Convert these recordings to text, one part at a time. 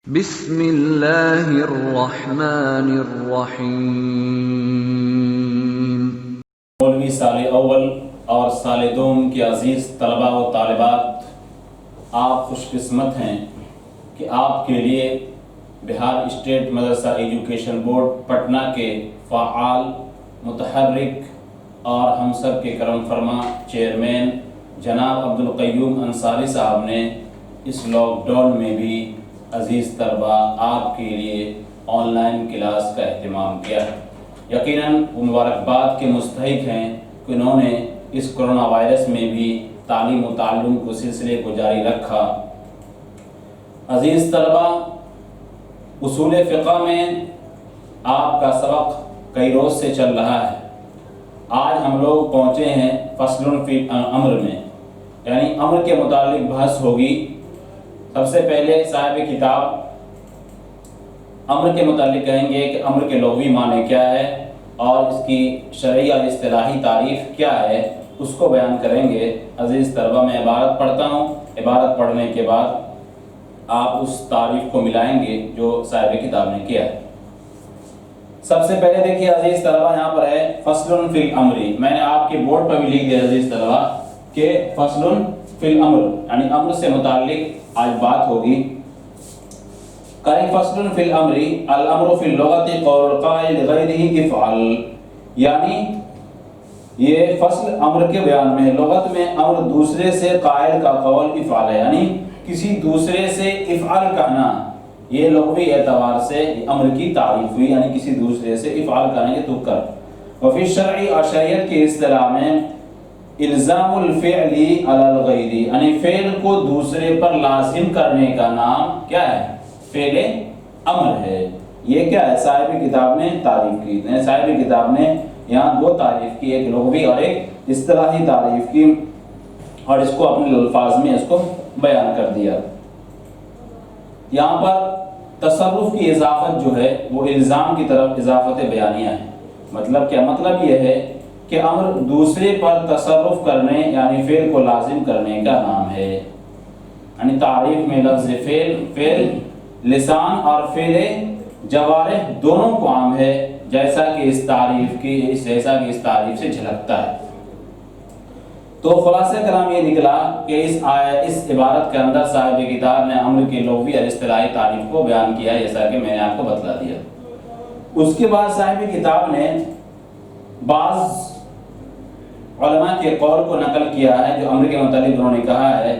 بسم اللہ الرحمن الرحیم۔ مولوی سال اول اور سال دوم کے عزیز طلباء و طالبات، آپ خوش قسمت ہیں کہ آپ کے لیے بہار اسٹیٹ مدرسہ ایجوکیشن بورڈ پٹنہ کے فعال، متحرک اور ہم سب کے کرم فرما چیئرمین جناب عبدالقیوم انصاری صاحب نے اس لاک ڈاؤن میں بھی عزیز طلباء آپ کے لیے آن لائن کلاس کا اہتمام کیا ہے۔ یقیناً وہ مبارکباد کے مستحق ہیں کہ انہوں نے اس کرونا وائرس میں بھی تعلیم و تعلم کو سلسلے کو جاری رکھا۔ عزیز طلباء، اصول فقہ میں آپ کا سبق کئی روز سے چل رہا ہے۔ آج ہم لوگ پہنچے ہیں فصل فی امر میں، یعنی امر کے متعلق بحث ہوگی۔ سب سے پہلے صاحب کتاب امر کے متعلق کہیں گے کہ امر کے لغوی معنی کیا ہے اور اس کی شرعی اور اصطلاحی تعریف کیا ہے، اس کو بیان کریں گے۔ عزیز طلبہ، میں عبارت پڑھتا ہوں، عبارت پڑھنے کے بعد آپ اس تعریف کو ملائیں گے جو صاحب کتاب نے کیا ہے۔ سب سے پہلے دیکھیے عزیز طلبہ، یہاں پر ہے فصل فی الامر۔ میں نے آپ کے بورڈ پر بھی لکھ دیا عزیز طلبہ کہ فصل فی الامر، یعنی امر سے متعلق آج بات ہوگی۔ کریں فصل فی الامر، الامر فی اللغت قول القائل غیرہ افعل، یعنی یہ فصل امر کے بیان میں لغت میں امر دوسرے سے قائل کا قول افعل ہے، یعنی کسی دوسرے سے افعل کہنا۔ یہ لغوی اعتبار سے امر کی تعریف ہوئی، یعنی کسی دوسرے سے افعال کرنے کے تو کر۔ وفی الشرع، اور شریعت کی اصطلاح میں الزام الفعل علی الغیر، یعنی فعل کو دوسرے پر لازم کرنے کا نام کیا ہے؟ فعل امر ہے۔ یہ کیا ہے؟ صاحب کتاب نے تعریف کی۔ صاحب کتاب نے یہاں دو تعریف کی، ایک لغوی اور ایک اصطلاحی تعریف کی، اور اس کو اپنے الفاظ میں اس کو بیان کر دیا۔ یہاں پر تصرف کی اضافت جو ہے وہ الزام کی طرف اضافت بیانیہ ہے۔ مطلب کیا؟ مطلب یہ ہے کہ امر دوسرے پر تصرف کرنے یعنی فعل کو لازم کرنے کا نام ہے۔ یعنی تعریف میں لفظ فعل لسان اور فعل جوارح دونوں کو عام ہے، جیسا کہ اس تعریف سے جھلکتا ہے۔ تو خلاصہ کلام یہ نکلا کہ اس عبارت کے اندر صاحب کتاب نے امر کی لغوی اور اصطلاحی تعریف کو بیان کیا ہے، جیسا کہ میں نے آپ کو بتلا دیا۔ اس کے بعد صاحب کتاب نے بعض علماء کے قول کو نقل کیا ہے جو امر کے متعلق انہوں نے کہا ہے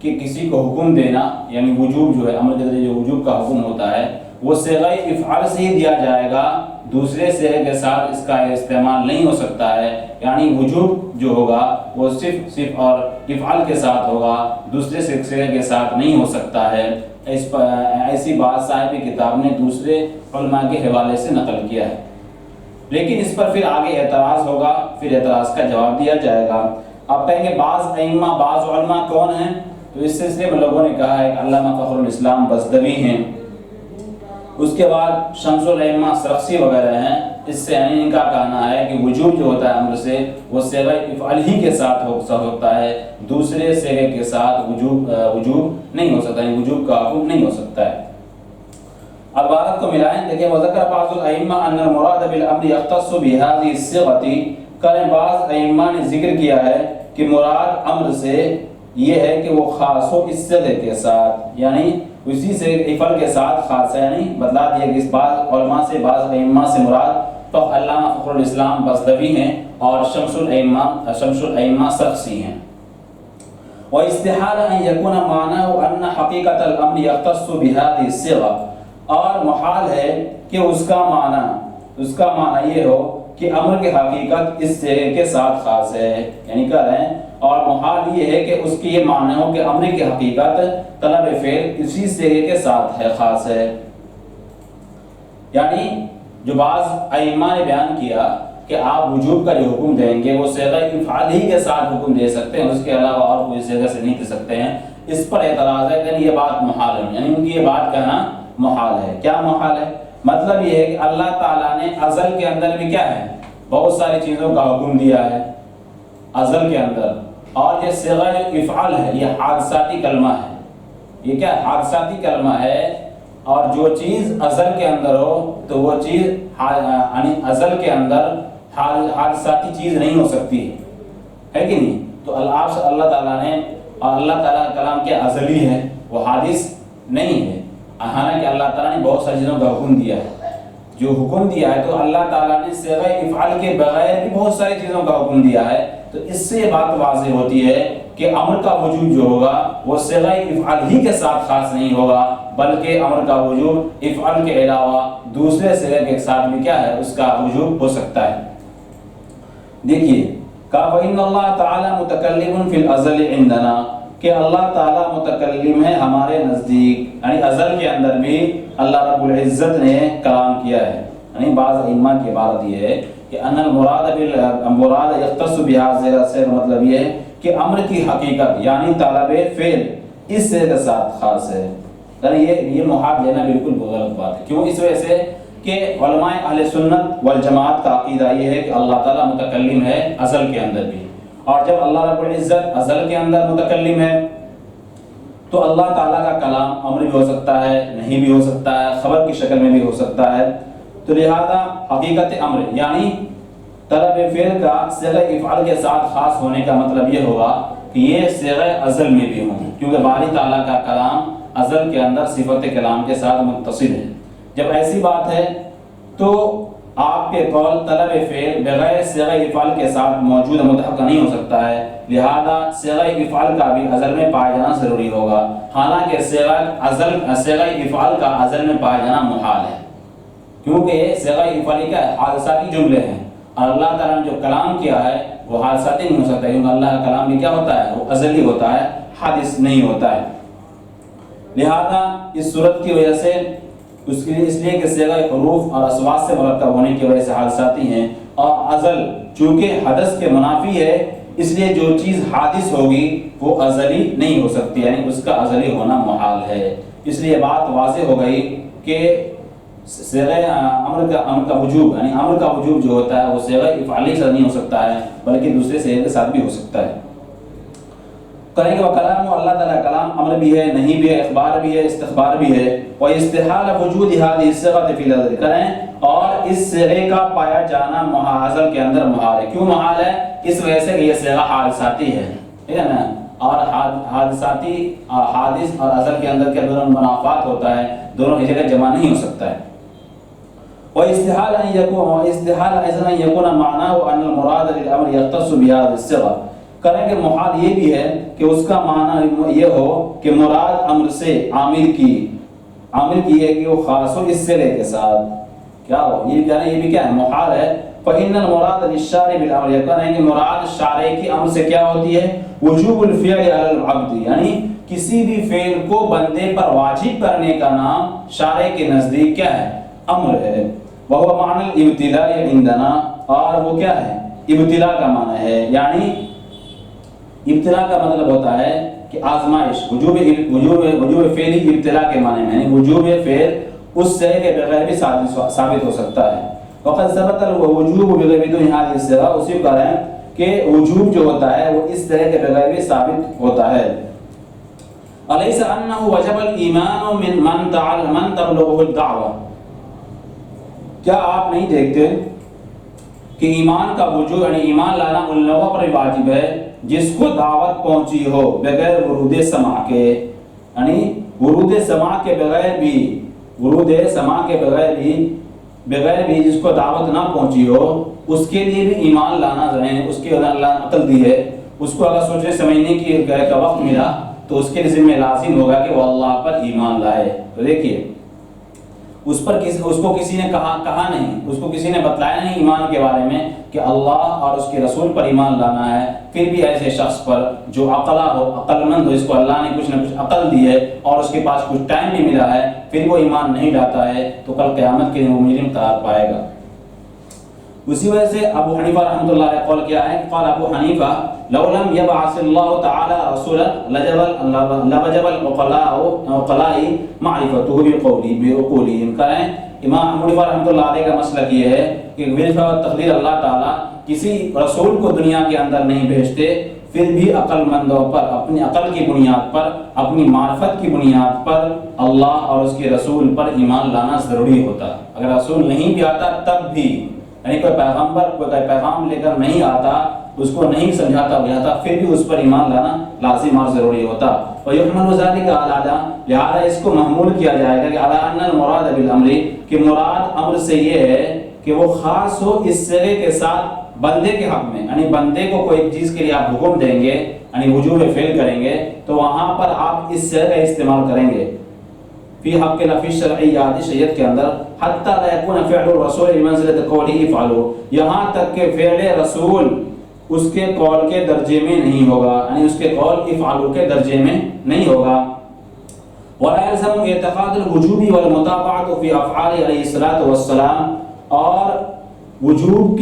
کہ کسی کو حکم دینا، یعنی وجوب جو ہے، امر کے ذریعے جو وجوب کا حکم ہوتا ہے وہ صیغہ افعال سے ہی دیا جائے گا، دوسرے صیغے کے ساتھ اس کا استعمال نہیں ہو سکتا ہے۔ یعنی وجوب جو ہوگا وہ صرف اور افعال کے ساتھ ہوگا، دوسرے صیغے کے ساتھ نہیں ہو سکتا ہے۔ ایسی بات صاحب کتاب نے دوسرے علماء کے حوالے سے نقل کیا ہے، لیکن اس پر پھر آگے اعتراض ہوگا، پھر اعتراض کا جواب دیا جائے گا۔ آپ کہیں گے بعض ائمہ، بعض علماء کون ہیں؟ تو اس سلسلے میں لوگوں نے کہا ہے کہ علامہ فخر الاسلام بزدوی ہیں، اس کے بعد شمس الائمہ سرخسی وغیرہ ہیں۔ اس سے ان کا کہنا ہے کہ وجوب جو ہوتا ہے امر سے وہ صیغہ افعال ہی کے ساتھ ہوتا ہے، دوسرے صیغے کے ساتھ وجوب نہیں ہو سکتا، یعنی وجوب کا حکم نہیں ہو سکتا ہے۔ اب عبارت کو ملائیں، دیکھیں وذکر بعض الائمہ ان المراد بالامر یختص بهذه الصيغه، کریں بعض ائمہ نے ذکر کیا ہے کہ مراد امر سے یہ ہے کہ وہ خاص ہو اس صیغے کے ساتھ، یعنی اسی سے افعال کے ساتھ خاص ہے۔ یعنی بتلا دیا کہ اس بعض علماء سے، بعض ائمہ سے مراد تو علامہ فخر الاسلام بزدوی ہیں اور شمس الائمہ سرخسی ہیں۔ واستحال ان يكون معناه ان حقیقت الامر یختص بهذه الصيغه، اور محال ہے کہ اس کا معنی یہ ہو کہ امر کی حقیقت اس صیغے کے ساتھ خاص ہے، یعنی کہہ رہے ہیں، اور محال یہ ہے کہ اس کی یہ معنی ہو کہ امر کی حقیقت طلب فعل اسی صیغے کے ساتھ ہے، خاص ہے۔ یعنی جو بعض ائمہ نے بیان کیا کہ آپ وجوب کا جو حکم دیں گے وہ صیغہ افعال ہی کے ساتھ حکم دے سکتے ہیں، اس کے علاوہ اور کوئی صیغے سے نہیں دے سکتے ہیں، اس پر اعتراض ہے کہ یہ بات محال ہے، یعنی ان کی یہ بات کہنا محال ہے۔ کیا محال ہے؟ مطلب یہ ہے کہ اللہ تعالیٰ نے ازل کے اندر بھی کیا ہے؟ بہت ساری چیزوں کا حکم دیا ہے ازل کے اندر، اور یہ صیغہ افعال ہے، یہ حادثاتی کلمہ ہے۔ یہ کیا حادثاتی کلمہ ہے اور جو چیز ازل کے اندر ہو تو وہ چیز یعنی ازل کے اندر حادثاتی چیز نہیں ہو سکتی ہے کہ نہیں؟ تو اللہ تعالیٰ نے، اور اللہ تعالیٰ کا کلام کیا ازلی ہے، وہ حادث نہیں ہے، حالانکہ اللہ تعالیٰ نے بہت ساری چیزوں کا حکم دیا ہے۔ جو حکم دیا ہے تو اللہ تعالیٰ نے صیغہ افعال کے بغیر بھی بہت ساری چیزوں کا حکم دیا ہے، تو اس سے یہ بات واضح ہوتی ہے کہ امر کا وجوب جو ہوگا وہ صیغہ افعال ہی کے ساتھ خاص نہیں ہوگا، بلکہ امر کا وجوب افعال کے علاوہ دوسرے صیغے کے ساتھ بھی کیا ہے، اس کا وجوب ہو سکتا ہے۔ دیکھیے کہا وَإِنَّ اللَّهَ تَعَالَى مُتَكَلِّمٌ فِي الْأَزَلِ عِندَنَا، کہ اللہ تعالیٰ متکلم ہے ہمارے نزدیک، یعنی ازل کے اندر بھی اللہ رب العزت نے کلام کیا ہے۔ یعنی بعض ائمہ کی عبارت یہ ہے کہ ان المراد یختص بهذا سے مطلب یہ ہے کہ امر کی حقیقت یعنی طلب فعل اس سے کے ساتھ خاص ہے۔ یعنی یہ محال لینا بالکل غلط بات ہے۔ کیوں؟ اس وجہ سے کہ علماء اہل سنت والجماعت کا عقیدہ یہ ہے کہ اللہ تعالیٰ متکلم ہے ازل کے اندر بھی، اور جب اللہ رب العزت ازل کے اندر متکلم ہے تو اللہ تعالیٰ کا کلام امر بھی ہو سکتا ہے، نہیں بھی ہو سکتا ہے، خبر کی شکل میں بھی ہو سکتا ہے۔ تو لہذا حقیقت امر یعنی طلب فعل کا صیغہ افعال کے ساتھ خاص ہونے کا مطلب یہ ہوگا کہ یہ صیغہ ازل میں بھی ہوں، کیونکہ باری تعالیٰ کا کلام ازل کے اندر صفت کلام کے ساتھ متصل ہے۔ جب ایسی بات ہے تو آپ کے قول طلب فعل بغیر صیغہ افعال کے ساتھ موجود متحقق نہیں ہو سکتا ہے، لہذا صیغہ افعال کا بھی ازل میں پایا جانا ضروری ہوگا، حالانکہ صیغہ افعال کا ازل میں پایا جانا محال ہے، کیونکہ صیغہ افعال کیا ہے، حادثاتی جملے ہیں، اور اللہ تعالیٰ نے جو کلام کیا ہے وہ حادثاتی نہیں ہو سکتا، کیونکہ اللہ کا کلام بھی کیا ہوتا ہے، وہ ازلی ہوتا ہے، حادث نہیں ہوتا ہے۔ لہذا اس صورت کی وجہ سے اس لیے کہ صیغہ حروف اور اصوات سے مرکب ہونے کی وجہ سے حادثاتی ہیں، اور ازل چونکہ حدث کے منافی ہے اس لیے جو چیز حادث ہوگی وہ ازلی نہیں ہو سکتی، یعنی اس کا ازلی ہونا محال ہے۔ اس لیے بات واضح ہو گئی کہ صیغہ امر کا وجوب یعنی امر کا وجوب جو ہوتا ہے وہ صیغہ افعالی سے نہیں ہو سکتا ہے، بلکہ دوسرے صیغے کے ساتھ بھی ہو سکتا ہے۔ کریں گے وہ کلام و اللہ تعالیٰ کلام امر بھی ہے، نہیں بھی ہے، اخبار بھی ہے، استخبار بھی ہے، اور استحال وجود هذه الصيغه في الازل کریں اور اس صیغے کا پایا جانا ازل کے اندر محال ہے۔ کیوں محال ہے؟ اس وجہ سے کہ یہ صیغہ حادثاتی ہے، ٹھیک ہے نا، اور حادثاتی حادث اور ازل کے اندر کیا دونوں منافات ہوتا ہے، دونوں کی جگہ جمع نہیں ہو سکتا ہے۔ واستحال ان يكون معناه ان المراد للامر يختص بهذه الصيغه کریں کہ محال یہ بھی ہے کہ اس کا معنی یہ ہو کہ مراد امر سے عامل کی ہے کہ وہ خاص ہو اس صیغے کے ساتھ، کیا ہو یہ کہنا، یہ بھی کیا ہے، محال ہے۔ فإن المراد للشارع بالامر، یہ کہیں کہ مراد شارع کی امر سے کیا ہوتی ہے، وجوب الفعل علی العبد، یعنی کسی بھی فعل کو بندے پر واجب کرنے کا نام شارع کے نزدیک کیا ہے، امر ہے۔ وهو معنی الابتلاء عندنا، اور وہ کیا ہے، ابتلاء کا معنی ہے، یعنی ابتلاء کا مطلب ہوتا ہے کہ آزمائش، وجوب فعلی ابتلاء کے معنی میں، یعنی وجوب فعل اس سے کے بغیر بھی ثابت ہو سکتا ہے۔ وقد ثبت الوجوب بغیر بدون هذه الصيغه، اسی پر ہے کہ وجوب جو ہوتا ہے وہ اس طرح کے بغیر بھی ثابت ہوتا ہے۔ الیس انه وجب الايمان من تبلغه الدعوه، کیا آپ نہیں دیکھتے کہ ایمان کا وجوب یعنی ایمان لانا ان لوگوں پر واجب ہے جس کو دعوت پہنچی ہو بغیر ورود سماع کے، یعنی ورود سماع کے بغیر بھی جس کو دعوت نہ پہنچی ہو اس کے لیے بھی ایمان لانا ضروری، اس کے اللہ نے عقل دی ہے، اس کو اگر سوچنے سمجھنے کی کا وقت ملا تو اس کے ذمہ لازم ہوگا کہ وہ اللہ پر ایمان لائے۔ تو دیکھیے اس کو کسی نے کہا نہیں، اس کو کسی نے بتلایا نہیں ایمان کے بارے میں کہ اللہ اور اس کے رسول پر ایمان لانا ہے، پھر بھی ایسے شخص پر جو عقل مند ہو، اس کو اللہ نے کچھ نہ کچھ عقل دی ہے اور اس کے پاس کچھ ٹائم بھی ملا ہے، پھر وہ ایمان نہیں لاتا ہے تو کل قیامت کے دن وہ مجرم قرار پائے گا۔ اسی وجہ سے ابو حنیفہ رحمۃ اللہ علیہ قول کیا ہے، قال ابو حنیفہ لو لم يبعث الله تعالى رسولا لوجب العقلاء معرفته بعقولهم، کریں امام ابو حنیفہ رحمۃ اللہ علیہ کا مسلک یہ ہے کہ وظیفہ و تقدیر اللہ تعالیٰ کسی رسول کو دنیا کے اندر نہیں بھیجتے پھر بھی عقل مندوں پر اپنی عقل کی بنیاد پر، اپنی معرفت کی بنیاد پر اللہ اور اس کے رسول پر ایمان لانا ضروری ہوتا۔ اگر رسول نہیں بھی آتا تب بھی، یعنی کوئی پیغمبر کوئی پیغام لے کر نہیں آتا، اس کو نہیں سمجھاتا بجھاتا، پھر بھی اس پر ایمان لانا لازم اور ضروری ہوتا۔ وَيُحْمَلُ ذَلِكَ عَلَىٰ، لہذا اس کو محمول کیا جائے گا کہ عَلَىٰ أَنَّ الْمُرَادَ بِالْأَمْرِ، کہ مراد امر سے یہ ہے کہ وہ خاص ہو اس صیغے کے ساتھ بندے کے حق میں، یعنی بندے کو کوئی چیز کے لیے آپ حکم دیں گے، یعنی وجوب فعل کریں گے، تو وہاں پر آپ اس صیغے کا استعمال کریں گے فی حق لفظ شرعیات، شریعت کے اندر، حتی لا یکون فعل الرسول بمنزلۃ قولہ افعلوا، یہاں تک کہ فعل رسول اس کے قول کے درجے میں نہیں ہوگا، یعنی اس کے قول افعلوا کے درجے میں نہیں ہوگا۔ ولا يلزم اعتقاد الوجوب والمتابعة في افعال علیہ الصلوۃ والسلام، اور وجوب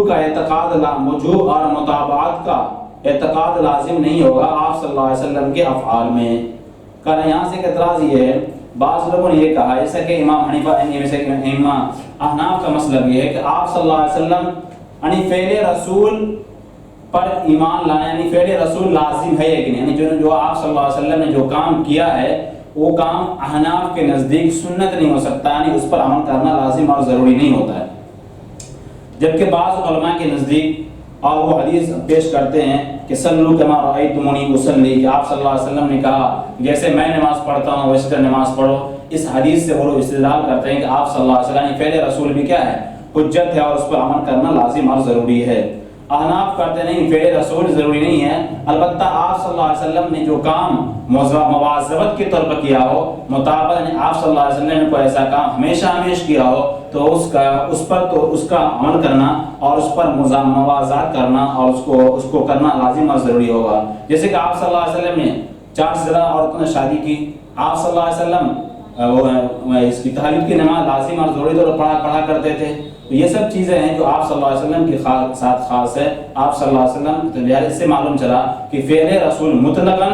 کا اعتقاد، وجوب اور متابعت کا اعتقاد لازم نہیں ہوگا آپ صلی اللہ علیہ وسلم کے افعال میں۔ کہنا یہاں سے اعتراض یہ ہے، بعض لوگوں نے یہ کہا جیسا کہ امام حنیفہ امام احناف کا مسلک یہ ہے کہ آپ صلی اللہ علیہ وسلم یعنی فعل رسول پر ایمان لانا، یعنی فعل رسول لازم ہے کہ نہیں، یعنی جو آپ صلی اللہ علیہ وسلم نے جو کام کیا ہے وہ کام احناف کے نزدیک سنت نہیں ہو سکتا، یعنی اس پر عمل کرنا لازم اور ضروری نہیں ہوتا ہے۔ جبکہ بعض علماء کے نزدیک، اور وہ حدیث پیش کرتے ہیں کہ صلو کما رأیتمونی اصلی، کہ آپ صلی اللہ علیہ وسلم نے کہا جیسے میں نماز پڑھتا ہوں ویسے طرح نماز پڑھو، اس حدیث سے وہ لوگ استدلال کرتے ہیں کہ آپ صلی اللہ علیہ وسلم فعل رسول بھی کیا ہے، حجت ہے، اور اس پر عمل کرنا لازم اور ضروری ہے۔ احناف کرتے نہیں، فعل رسول ضروری نہیں ہے، البتہ آپ صلی اللہ علیہ وسلم نے جو کام مواظبت کے طور پر کیا ہو، مطابق یعنی آپ صلی اللہ علیہ وسلم نے کوئی ایسا کام ہمیشہ کیا ہو تو اس کا عمل کرنا اور اس پر موازات کرنا اور اس کو کرنا لازم اور ضروری ہوگا۔ جیسے کہ آپ صلی اللہ علیہ وسلم نے 4 سے زیادہ عورتوں نے شادی کی، آپ صلی اللہ علیہ وسلم اس کی تہجد کی نماز لازم اور ضروری طور پر پڑھا کرتے تھے۔ تو یہ سب چیزیں ہیں جو آپ صلی اللہ علیہ وسلم کے ساتھ خاص ہے۔ آپ صلی اللہ علیہ وسلم لہذا اس سے معلوم چلا کہ فعل رسول مطلقاً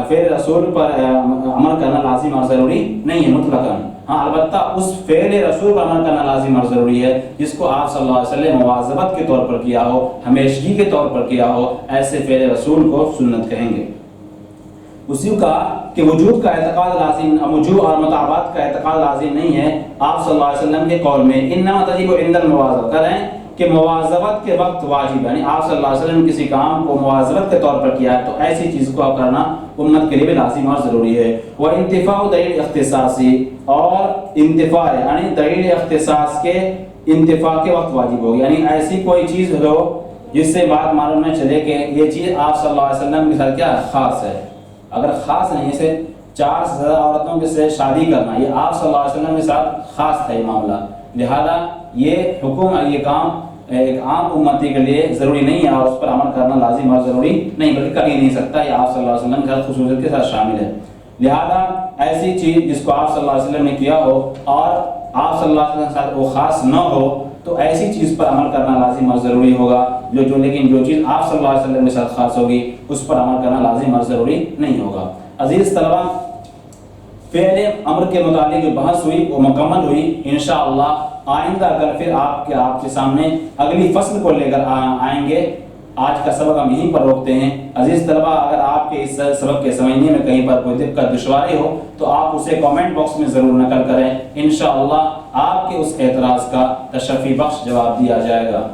فعل رسول پر عمل کرنا لازم اور ضروری نہیں ہے مطلقاً، ہاں البتہ اس فعل رسول پر عمل کرنا لازم اور ضروری ہے جس کو آپ صلی اللہ علیہ وسلم مواظبت کے طور پر کیا ہو، ہمیشگی کے طور پر کیا ہو، ایسے فعل رسول کو سنت کہیں گے۔ اسی کا کہ وجود کا اعتقاد لازم، وجوب اور مطابعت کا اعتقاد لازم نہیں ہے آپ صلی اللہ علیہ وسلم کے قول میں، انما تجب عند المواظبہ، کریں کہ مواظبت کے وقت واجب، یعنی آپ صلی اللہ علیہ وسلم کسی کام کو مواظبت کے طور پر کیا ہے تو ایسی چیز کو آپ کرنا امت کے لیے بھی لازم اور ضروری ہے۔ وہ انتفاع دلیل اختصاصی، اور انتفاع یعنی دلیل اختصاص کے انتفاع کے وقت واجب ہوگی، یعنی ایسی کوئی چیز ہو جس سے بات معلوم نہ چلے کہ یہ چیز آپ صلی اللہ علیہ وسلم کے ساتھ کیا خاص ہے۔ اگر خاص نہیں سے 4 سے زیادہ عورتوں کے سے شادی کرنا، یہ آپ صلی اللہ علیہ وسلم کے ساتھ خاص تھا یہ معاملہ، لہذا یہ حکم یہ کام ایک عام امتی کے لیے ضروری نہیں ہے اور اس پر عمل کرنا لازم اور ضروری نہیں، بلکہ کر ہی نہیں سکتا، یہ آپ صلی اللہ علیہ وسلم کے ساتھ خصوصیت کے ساتھ شامل ہے۔ لہذا ایسی چیز جس کو آپ صلی اللہ علیہ وسلم نے کیا ہو اور آپ صلی اللہ علیہ وسلم کے ساتھ وہ خاص نہ ہو تو ایسی چیز پر عمل کرنا لازم اور ضروری ہوگا، لیکن جو چیز آپ صلی اللہ علیہ وسلم کے ساتھ خاص ہوگی اس پر عمل کرنا لازم اور ضروری نہیں ہوگا۔ عزیز طلبہ، فعل امر کے متعلق جو بحث ہوئی وہ مکمل ہوئی، انشاءاللہ آئندہ اگر پھر آپ کے سامنے اگلی فصل کو لے کر آئیں گے۔ آج کا سبق ہم یہیں پر روکتے ہیں۔ عزیز طلبہ، اگر آپ کے اس سبق کے سمجھنے میں کہیں پر کوئی دقت دشواری ہو تو آپ اسے کامنٹ باکس میں ضرور نقل کریں، انشاءاللہ آپ کے اس اعتراض کا تشفی بخش جواب دیا جائے گا۔